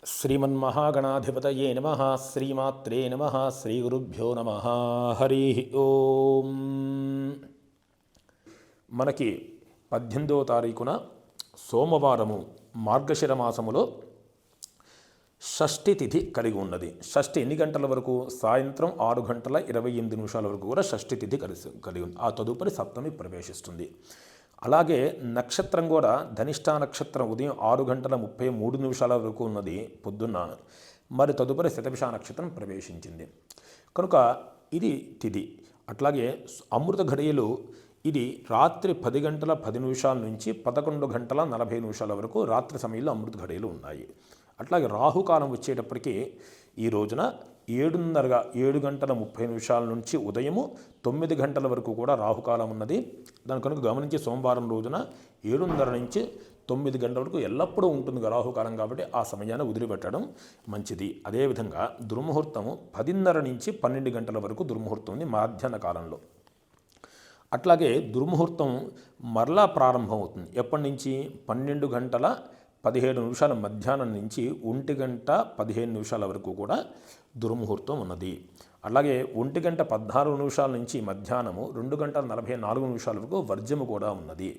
శ్రీమన్మహాగణాధిపతయే నమః. శ్రీమాత్రే నమః. శ్రీగురుభ్యో నమః. హరి ఓం. మనకి 18వ తారీఖున సోమవారము మార్గశిర మాసములో షష్ఠి తిథి కలిగి ఉన్నది. షష్ఠి ఎన్ని గంటల వరకు? సాయంత్రం 6:28 వరకు కూడా షష్ఠి తిథి కలిగి ఉంది. ఆ తదుపరి సప్తమి ప్రవేశిస్తుంది. అలాగే నక్షత్రం కూడా ధనిష్టా నక్షత్రం ఉదయం 6:33 వరకు ఉన్నది పొద్దున్న. మరి తదుపరి శతభిష నక్షత్రం ప్రవేశించింది కనుక ఇది తిథి. అట్లాగే అమృత ఘడియలు ఇది రాత్రి 10:10 నుంచి 11:40 వరకు రాత్రి సమయంలో అమృత ఘడియలు ఉన్నాయి. అట్లాగే రాహుకాలం వచ్చేటప్పటికి ఈ రోజున 7:30 నుంచి ఉదయము 9 గంటల వరకు కూడా రాహుకాలం ఉన్నది. దాని కనుక గమనించి సోమవారం రోజున 7:30 నుంచి 9 గంటల వరకు ఎల్లప్పుడూ ఉంటుంది రాహుకాలం, కాబట్టి ఆ సమయాన్ని వదిలిపెట్టడం మంచిది. అదేవిధంగా దుర్ముహూర్తము 10:30 నుంచి 12 గంటల వరకు దుర్ముహూర్తం ఉంది మధ్యాహ్న కాలంలో. అట్లాగే దుర్ముహూర్తం మరలా ప్రారంభం అవుతుంది. ఎప్పటి నుంచి? 12:17 మధ్యాహ్నం నుంచి 1:15 వరకు కూడా దుర్ముహూర్తం ఉన్నది. అలాగే 1:16 నుంచి మధ్యాహ్నము 2:44 వరకు వర్జము కూడా ఉన్నది.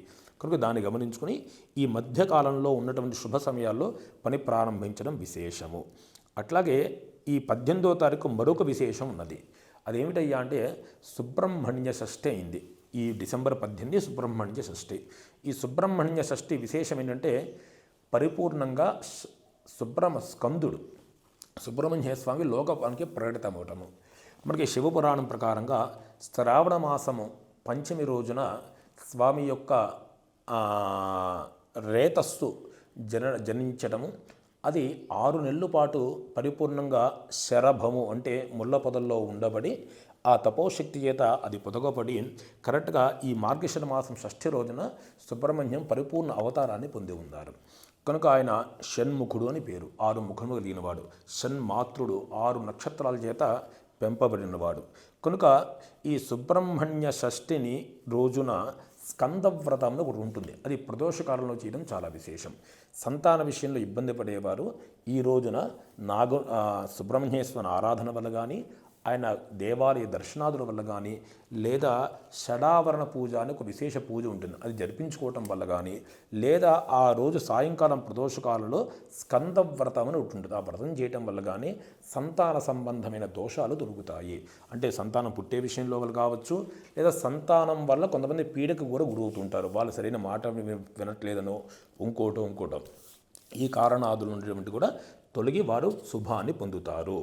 కనుక దాన్ని గమనించుకొని ఈ మధ్యకాలంలో ఉన్నటువంటి శుభ సమయాల్లో పని ప్రారంభించడం విశేషము. అట్లాగే ఈ 18వ తారీఖు మరొక విశేషం ఉన్నది. అదేమిటయ్యా అంటే సుబ్రహ్మణ్య షష్ఠి అయింది. ఈ డిసెంబర్ 18 సుబ్రహ్మణ్య షష్ఠి. ఈ సుబ్రహ్మణ్య షష్ఠి విశేషం ఏంటంటే పరిపూర్ణంగా స్కందుడు సుబ్రహ్మణ్య స్వామి లోకానికి ప్రకటితమవటము. మనకి శివపురాణం ప్రకారంగా శ్రావణ మాసము పంచమి రోజున స్వామి యొక్క రేతస్సు జనించటము, అది 6 నెలల పాటు పరిపూర్ణంగా శరభము అంటే ముళ్ళ పొదల్లో ఉండబడి ఆ తపోశక్తి చేత అది పొదగబడి కరెక్ట్గా ఈ మార్గశిర మాసం షష్ఠి రోజున సుబ్రహ్మణ్యం పరిపూర్ణ అవతారాన్ని పొంది ఉన్నారు. కనుక ఆయన షణ్ముఖుడు అని పేరు. 6 ముఖములు కలిగినవాడు. షణ్మాతృడు, 6 నక్షత్రాల చేత పెంపబడినవాడు. కనుక ఈ సుబ్రహ్మణ్య షష్ఠిని రోజున స్కందవ్రతం ఒకటి ఉంటుంది. అది ప్రదోషకాలంలో చేయడం చాలా విశేషం. సంతాన విషయంలో ఇబ్బంది పడేవారు ఈ రోజున సుబ్రహ్మణ్యేశ్వర ఆరాధన వల్ల కానీ, ఆయన దేవాలయ దర్శనాదుల వల్ల కానీ, లేదా షడావరణ పూజ అని ఒక విశేష పూజ ఉంటుంది, అది జరిపించుకోవటం వల్ల కానీ, లేదా ఆ రోజు సాయంకాలం ప్రదోషకాలంలో స్కందవ్రతం అని ఒకటి ఉంటుంది, ఆ వ్రతం చేయటం వల్ల కానీ సంతాన సంబంధమైన దోషాలు దొరుకుతాయి. అంటే సంతానం పుట్టే విషయంలో వల్ల కావచ్చు, లేదా సంతానం వల్ల కొంతమంది పీడకు కూడా గురవుతుంటారు. వాళ్ళు సరైన మాట వినట్లేదనో ఇంకోటో ఈ కారణాదులు ఉన్నటువంటి కూడా తొలగి వారు శుభాన్ని పొందుతారు.